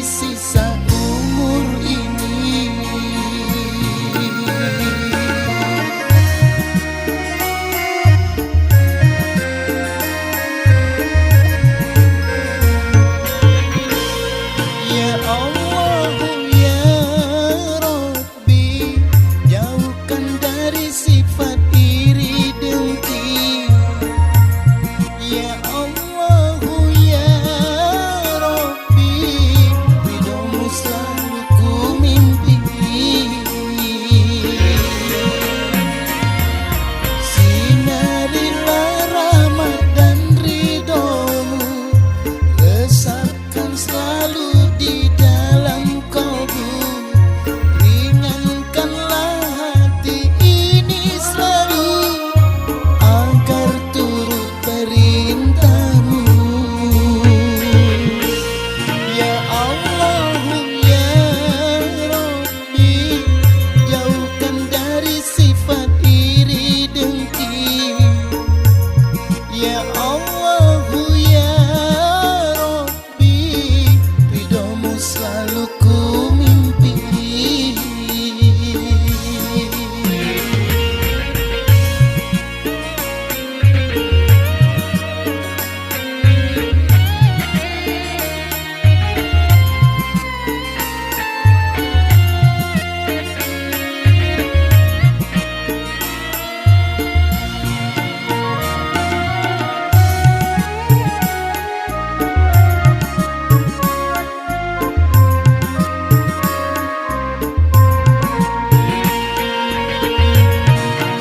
sisa umur ini. Ya Allah, ya Rabbi, jauhkan dari sifat iri dengki. Ya Allah, ya Rabbi, ridhomu selalu ku mimpi. Sinarilah rahmat dan ridhomu, resapkan selalu di dalam kalbu. Ringankanlah hati ini selalu, agar turut perintahmu. Ya Allah, ya Rabbi, jauhkan dari sifat iri dengki. Ya Allah, ya Rabbi, ridhomu selalu ku mimpi.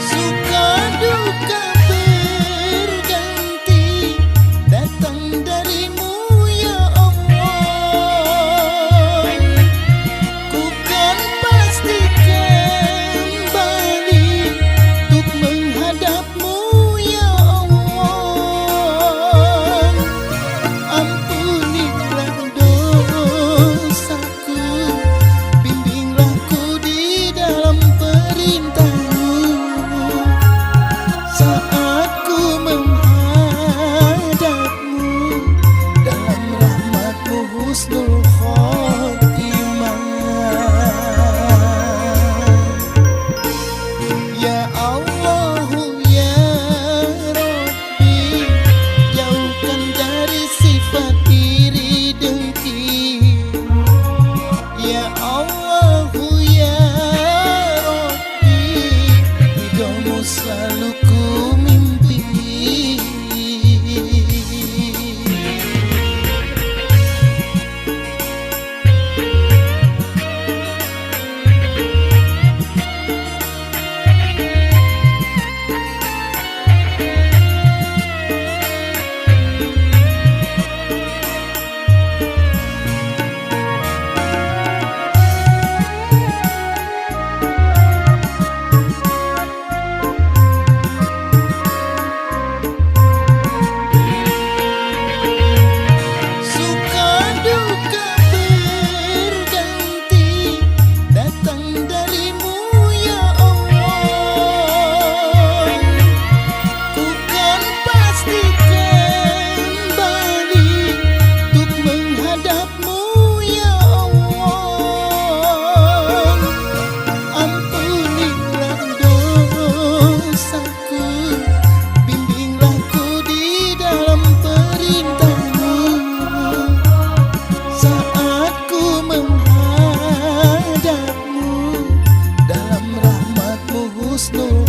Suka duka berganti, datang darimu ya Allah. Ku kan pasti kembali untuk menghadapmu ya Allah. Ampunilah dosaku, bimbinglah ku di dalam perintahmu. Saat ku menghadapmu, dalam rahmatmu husnul khotimah. Ya Allah, ya Rabbi, jauhkan dari sifat iri dengki. Ya Allah, ya Rabbi, ridhomu selalu ku mimpi. Suka duka berganti, datang darimu ya Allah. Ku kan pasti kembali untuk menghadapmu ya Allah. Ampunilah dosaku, bimbinglah ku di dalam perintahmu. Saat ku menghadapmu, dalam rahmatmu husnul